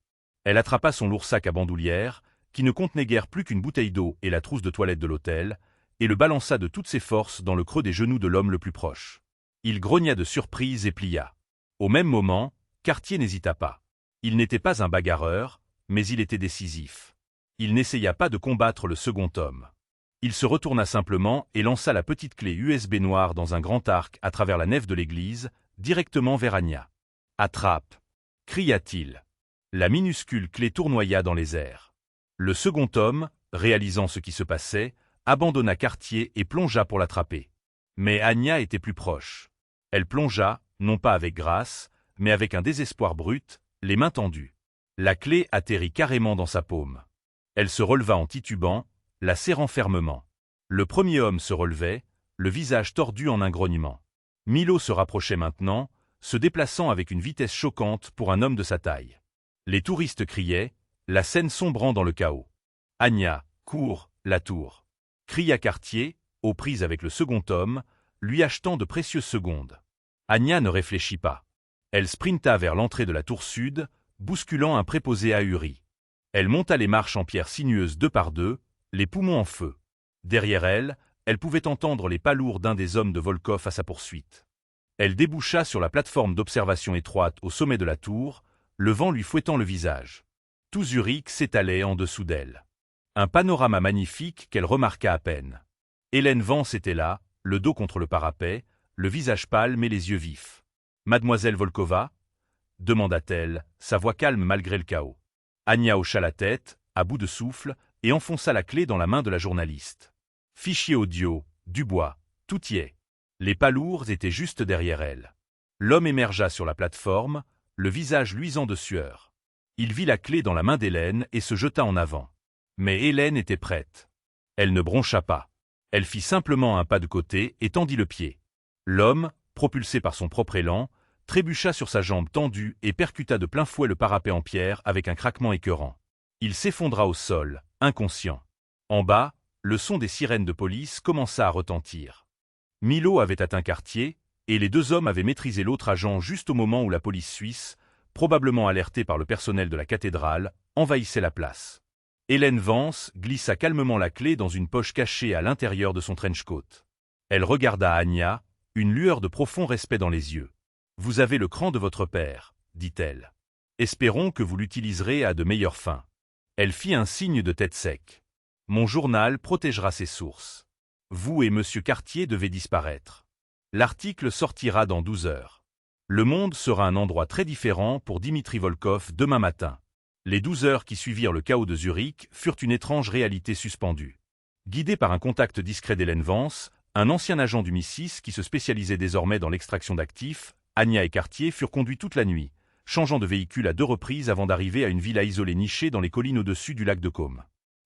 Elle attrapa son lourd sac à bandoulière, qui ne contenait guère plus qu'une bouteille d'eau et la trousse de toilette de l'hôtel, et le balança de toutes ses forces dans le creux des genoux de l'homme le plus proche. Il grogna de surprise et plia. Au même moment, Cartier n'hésita pas. Il n'était pas un bagarreur, mais il était décisif. Il n'essaya pas de combattre le second homme. Il se retourna simplement et lança la petite clé USB noire dans un grand arc à travers la nef de l'église, directement vers Anya. « Attrape !» cria-t-il. La minuscule clé tournoya dans les airs. Le second homme, réalisant ce qui se passait, abandonna Cartier et plongea pour l'attraper. Mais Anya était plus proche. Elle plongea, non pas avec grâce, mais avec un désespoir brut, les mains tendues. La clé atterrit carrément dans sa paume. Elle se releva en titubant, la serrant fermement. Le premier homme se relevait, le visage tordu en un grognement. Milo se rapprochait maintenant, se déplaçant avec une vitesse choquante pour un homme de sa taille. Les touristes criaient, la scène sombrant dans le chaos. « Anya, cours, la tour !» cria Cartier, aux prises avec le second homme, lui achetant de précieuses secondes. Anya ne réfléchit pas. Elle sprinta vers l'entrée de la tour sud, bousculant un préposé ahuri. Elle monta les marches en pierre sinueuses deux par deux, les poumons en feu. Derrière elle, elle pouvait entendre les pas lourds d'un des hommes de Volkov à sa poursuite. Elle déboucha sur la plateforme d'observation étroite au sommet de la tour, le vent lui fouettant le visage. Tout Zurich s'étalait en dessous d'elle. Un panorama magnifique qu'elle remarqua à peine. Hélène Vance était là, le dos contre le parapet, le visage pâle mais les yeux vifs. « Mademoiselle Volkova ?» demanda-t-elle, sa voix calme malgré le chaos. Anya hocha la tête, à bout de souffle, et enfonça la clé dans la main de la journaliste. Fichier audio, Dubois, tout y est. Les pas lourds étaient juste derrière elle. L'homme émergea sur la plateforme, le visage luisant de sueur. Il vit la clé dans la main d'Hélène et se jeta en avant. Mais Hélène était prête. Elle ne broncha pas. Elle fit simplement un pas de côté et tendit le pied. L'homme, propulsé par son propre élan, trébucha sur sa jambe tendue et percuta de plein fouet le parapet en pierre avec un craquement écœurant. Il s'effondra au sol, inconscient. En bas, le son des sirènes de police commença à retentir. Milo avait atteint Cartier, et les deux hommes avaient maîtrisé l'autre agent juste au moment où la police suisse, probablement alertée par le personnel de la cathédrale, envahissait la place. Hélène Vance glissa calmement la clé dans une poche cachée à l'intérieur de son trench-coat. Elle regarda Anya, une lueur de profond respect dans les yeux. « Vous avez le cran de votre père, » dit-elle. « Espérons que vous l'utiliserez à de meilleures fins. » Elle fit un signe de tête sec. « Mon journal protégera ses sources. Vous et Monsieur Cartier devez disparaître. L'article sortira dans 12 heures. Le monde sera un endroit très différent pour Dimitri Volkov demain matin. » Les 12 heures qui suivirent le chaos de Zurich furent une étrange réalité suspendue. Guidé par un contact discret d'Hélène Vance, un ancien agent du MI6 qui se spécialisait désormais dans l'extraction d'actifs, Anya et Cartier furent conduits toute la nuit, changeant de véhicule à 2 reprises avant d'arriver à une villa isolée nichée dans les collines au-dessus du lac de Côme.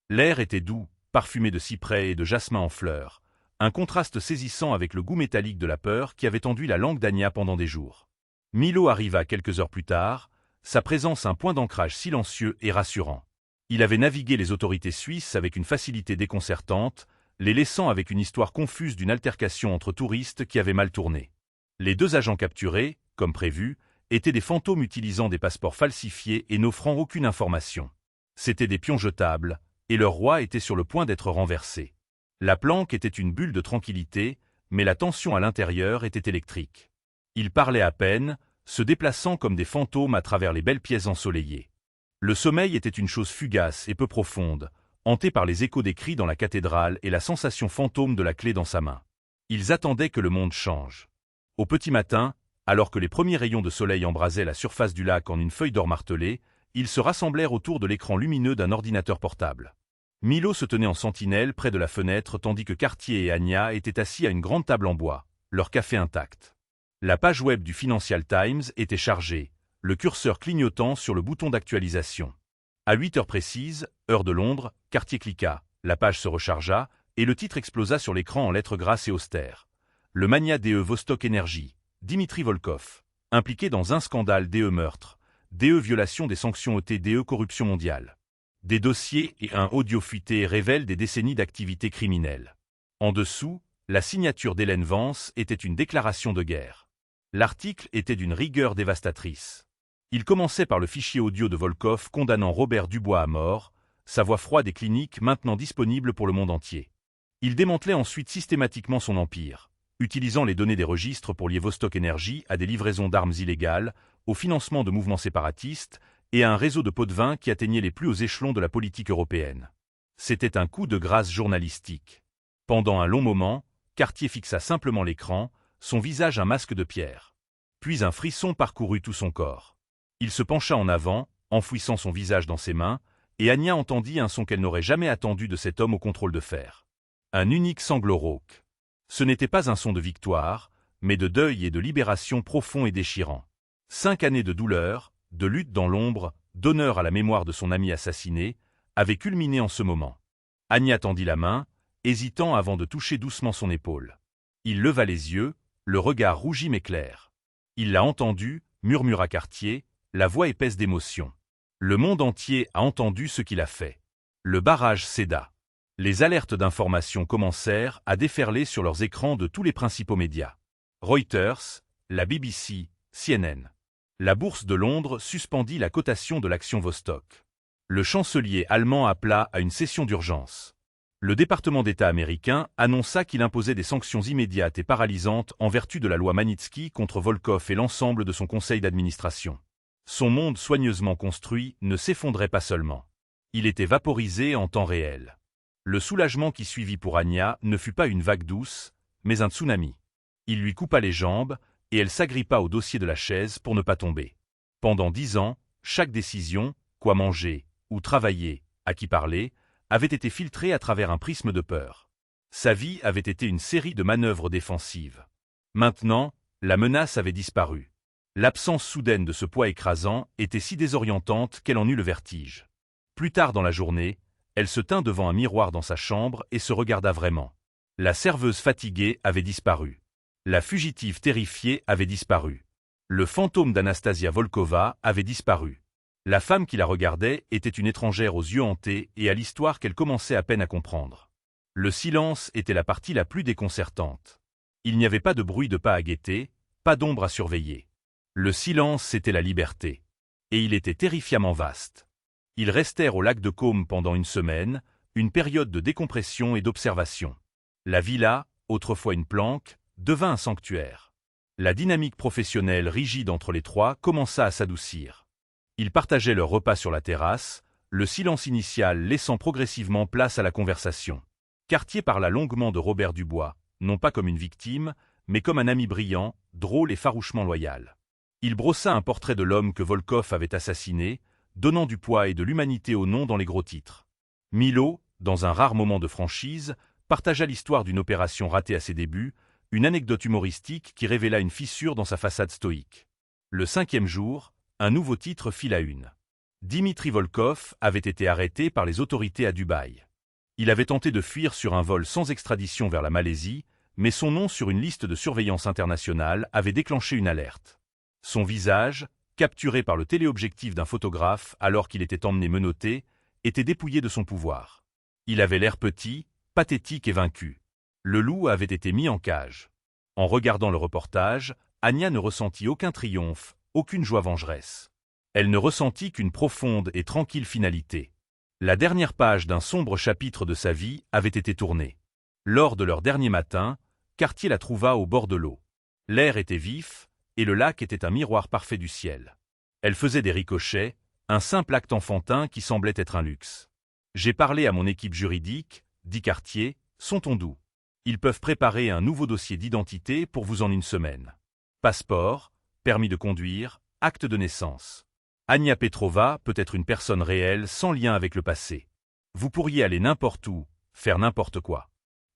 L'air était doux, parfumé de cyprès et de jasmin en fleurs, un contraste saisissant avec le goût métallique de la peur qui avait enduit la langue d'Anya pendant des jours. Milo arriva quelques heures plus tard, sa présence un point d'ancrage silencieux et rassurant. Il avait navigué les autorités suisses avec une facilité déconcertante, les laissant avec une histoire confuse d'une altercation entre touristes qui avait mal tourné. Les 2 agents capturés, comme prévu, étaient des fantômes utilisant des passeports falsifiés et n'offrant aucune information. C'étaient des pions jetables, et leur roi était sur le point d'être renversé. La planque était une bulle de tranquillité, mais la tension à l'intérieur était électrique. Ils parlaient à peine, se déplaçant comme des fantômes à travers les belles pièces ensoleillées. Le sommeil était une chose fugace et peu profonde, hanté par les échos des cris dans la cathédrale et la sensation fantôme de la clé dans sa main. Ils attendaient que le monde change. Au petit matin, alors que les premiers rayons de soleil embrasaient la surface du lac en une feuille d'or martelée, ils se rassemblèrent autour de l'écran lumineux d'un ordinateur portable. Milo se tenait en sentinelle près de la fenêtre tandis que Cartier et Anya étaient assis à une grande table en bois, leur café intact. La page web du Financial Times était chargée, le curseur clignotant sur le bouton d'actualisation. À 8 heures précises, heure de Londres, Cartier cliqua, la page se rechargea, et le titre explosa sur l'écran en lettres grasses et austères. Le magnat DE Vostok Energy, Dimitri Volkov, impliqué dans un scandale DE meurtre, DE violation des sanctions OT DE corruption mondiale. Des dossiers et un audio fuité révèlent des décennies d'activités criminelles. En dessous, la signature d'Hélène Vance était une déclaration de guerre. L'article était d'une rigueur dévastatrice. Il commençait par le fichier audio de Volkov condamnant Robert Dubois à mort, sa voix froide et clinique maintenant disponible pour le monde entier. Il démantelait ensuite systématiquement son empire, utilisant les données des registres pour lier Vostok Energy à des livraisons d'armes illégales, au financement de mouvements séparatistes et à un réseau de pots de vin qui atteignait les plus hauts échelons de la politique européenne. C'était un coup de grâce journalistique. Pendant un long moment, Cartier fixa simplement l'écran, son visage un masque de pierre. Puis un frisson parcourut tout son corps. Il se pencha en avant, enfouissant son visage dans ses mains, et Anya entendit un son qu'elle n'aurait jamais attendu de cet homme au contrôle de fer. Un unique sanglot rauque. Ce n'était pas un son de victoire, mais de deuil et de libération profond et déchirant. 5 années de douleur, de lutte dans l'ombre, d'honneur à la mémoire de son ami assassiné, avaient culminé en ce moment. Anya tendit la main, hésitant avant de toucher doucement son épaule. Il leva les yeux, le regard rougi mais clair. Il l'a entendu, murmura Cartier, la voix épaisse d'émotion. Le monde entier a entendu ce qu'il a fait. Le barrage céda. Les alertes d'information commencèrent à déferler sur leurs écrans de tous les principaux médias. Reuters, la BBC, CNN. La bourse de Londres suspendit la cotation de l'action Vostok. Le chancelier allemand appela à une session d'urgence. Le département d'État américain annonça qu'il imposait des sanctions immédiates et paralysantes en vertu de la loi Magnitsky contre Volkov et l'ensemble de son conseil d'administration. Son monde soigneusement construit ne s'effondrait pas seulement. Il était vaporisé en temps réel. Le soulagement qui suivit pour Anya ne fut pas une vague douce, mais un tsunami. Il lui coupa les jambes, et elle s'agrippa au dossier de la chaise pour ne pas tomber. Pendant 10 ans, chaque décision, quoi manger, où travailler, à qui parler, avait été filtrée à travers un prisme de peur. Sa vie avait été une série de manœuvres défensives. Maintenant, la menace avait disparu. L'absence soudaine de ce poids écrasant était si désorientante qu'elle en eut le vertige. Plus tard dans la journée, elle se tint devant un miroir dans sa chambre et se regarda vraiment. La serveuse fatiguée avait disparu. La fugitive terrifiée avait disparu. Le fantôme d'Anastasia Volkova avait disparu. La femme qui la regardait était une étrangère aux yeux hantés et à l'histoire qu'elle commençait à peine à comprendre. Le silence était la partie la plus déconcertante. Il n'y avait pas de bruit de pas à guetter, pas d'ombre à surveiller. Le silence, c'était la liberté. Et il était terrifiamment vaste. Ils restèrent au lac de Caume pendant une semaine, une période de décompression et d'observation. La villa, autrefois une planque, devint un sanctuaire. La dynamique professionnelle rigide entre les trois commença à s'adoucir. Ils partageaient leur repas sur la terrasse, le silence initial laissant progressivement place à la conversation. Cartier parla longuement de Robert Dubois, non pas comme une victime, mais comme un ami brillant, drôle et farouchement loyal. Il brossa un portrait de l'homme que Volkov avait assassiné, donnant du poids et de l'humanité au nom dans les gros titres. Milo, dans un rare moment de franchise, partagea l'histoire d'une opération ratée à ses débuts, une anecdote humoristique qui révéla une fissure dans sa façade stoïque. Le 5e jour, un nouveau titre fit la une. Dimitri Volkov avait été arrêté par les autorités à Dubaï. Il avait tenté de fuir sur un vol sans extradition vers la Malaisie, mais son nom sur une liste de surveillance internationale avait déclenché une alerte. Son visage, capturé par le téléobjectif d'un photographe alors qu'il était emmené menotté, était dépouillé de son pouvoir. Il avait l'air petit, pathétique et vaincu. Le loup avait été mis en cage. En regardant le reportage, Anya ne ressentit aucun triomphe, aucune joie vengeresse. Elle ne ressentit qu'une profonde et tranquille finalité. La dernière page d'un sombre chapitre de sa vie avait été tournée. Lors de leur dernier matin, Cartier la trouva au bord de l'eau. L'air était vif, et le lac était un miroir parfait du ciel. Elle faisait des ricochets, un simple acte enfantin qui semblait être un luxe. « J'ai parlé à mon équipe juridique, dit Cartier, sont on doux. Ils peuvent préparer un nouveau dossier d'identité pour vous en une semaine. Passeport, permis de conduire, acte de naissance. Anya Petrova peut être une personne réelle sans lien avec le passé. Vous pourriez aller n'importe où, faire n'importe quoi. »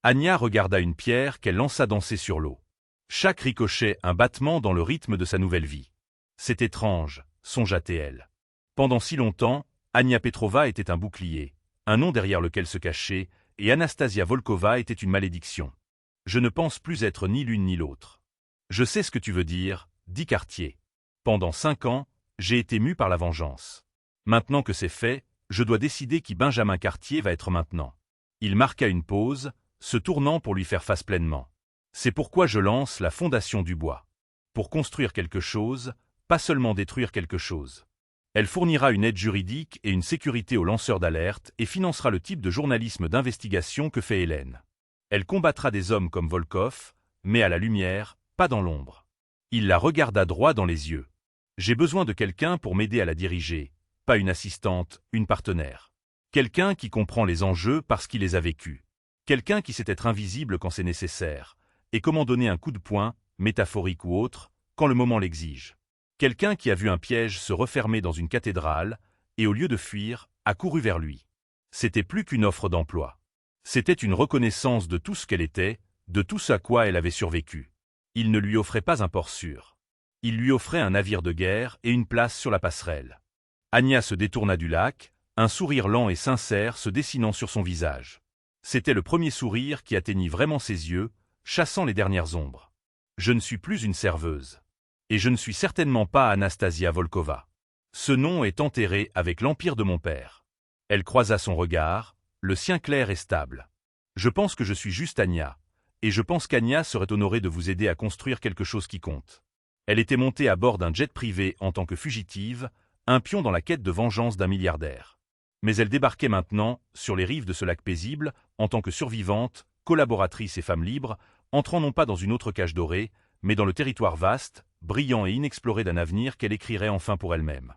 Anya regarda une pierre qu'elle lança danser sur l'eau. Chaque ricochet un battement dans le rythme de sa nouvelle vie. C'est étrange, songea-t-elle. Pendant si longtemps, Anya Petrova était un bouclier, un nom derrière lequel se cacher, et Anastasia Volkova était une malédiction. Je ne pense plus être ni l'une ni l'autre. Je sais ce que tu veux dire, dit Cartier. Pendant 5 ans, j'ai été mu par la vengeance. Maintenant que c'est fait, je dois décider qui Benjamin Cartier va être maintenant. Il marqua une pause, se tournant pour lui faire face pleinement. C'est pourquoi je lance la Fondation Dubois. Pour construire quelque chose, pas seulement détruire quelque chose. Elle fournira une aide juridique et une sécurité aux lanceurs d'alerte et financera le type de journalisme d'investigation que fait Hélène. Elle combattra des hommes comme Volkov, mais à la lumière, pas dans l'ombre. Il la regarda droit dans les yeux. « J'ai besoin de quelqu'un pour m'aider à la diriger, pas une assistante, une partenaire. Quelqu'un qui comprend les enjeux parce qu'il les a vécus. Quelqu'un qui sait être invisible quand c'est nécessaire, et comment donner un coup de poing, métaphorique ou autre, quand le moment l'exige. Quelqu'un qui a vu un piège se refermer dans une cathédrale, et au lieu de fuir, a couru vers lui. C'était plus qu'une offre d'emploi. C'était une reconnaissance de tout ce qu'elle était, de tout ce à quoi elle avait survécu. Il ne lui offrait pas un port sûr. Il lui offrait un navire de guerre et une place sur la passerelle. Anya se détourna du lac, un sourire lent et sincère se dessinant sur son visage. C'était le premier sourire qui atteignit vraiment ses yeux, chassant les dernières ombres. « Je ne suis plus une serveuse. Et je ne suis certainement pas Anastasia Volkova. Ce nom est enterré avec l'empire de mon père. » Elle croisa son regard, le sien clair et stable. « Je pense que je suis juste Anya, et je pense qu'Anya serait honorée de vous aider à construire quelque chose qui compte. » Elle était montée à bord d'un jet privé en tant que fugitive, un pion dans la quête de vengeance d'un milliardaire. Mais elle débarquait maintenant, sur les rives de ce lac paisible, en tant que survivante, collaboratrice et femme libre, entrant non pas dans une autre cage dorée, mais dans le territoire vaste, brillant et inexploré d'un avenir qu'elle écrirait enfin pour elle-même.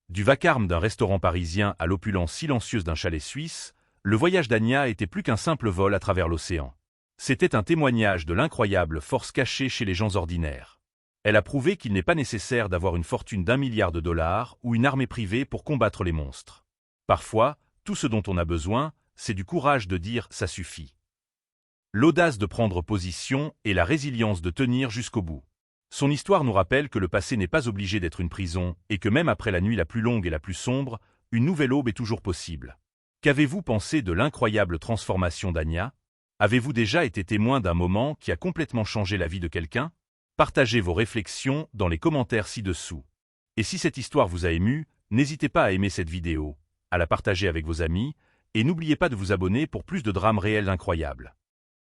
Du vacarme d'un restaurant parisien à l'opulence silencieuse d'un chalet suisse, le voyage d'Anya était plus qu'un simple vol à travers l'océan. C'était un témoignage de l'incroyable force cachée chez les gens ordinaires. Elle a prouvé qu'il n'est pas nécessaire d'avoir une fortune d'1 milliard de dollars ou une armée privée pour combattre les monstres. Parfois, tout ce dont on a besoin, c'est du courage de dire « ça suffit ». L'audace de prendre position et la résilience de tenir jusqu'au bout. Son histoire nous rappelle que le passé n'est pas obligé d'être une prison et que même après la nuit la plus longue et la plus sombre, une nouvelle aube est toujours possible. Qu'avez-vous pensé de l'incroyable transformation d'Anya? Avez-vous déjà été témoin d'un moment qui a complètement changé la vie de quelqu'un? Partagez vos réflexions dans les commentaires ci-dessous. Et si cette histoire vous a ému, n'hésitez pas à aimer cette vidéo, à la partager avec vos amis, et n'oubliez pas de vous abonner pour plus de drames réels incroyables.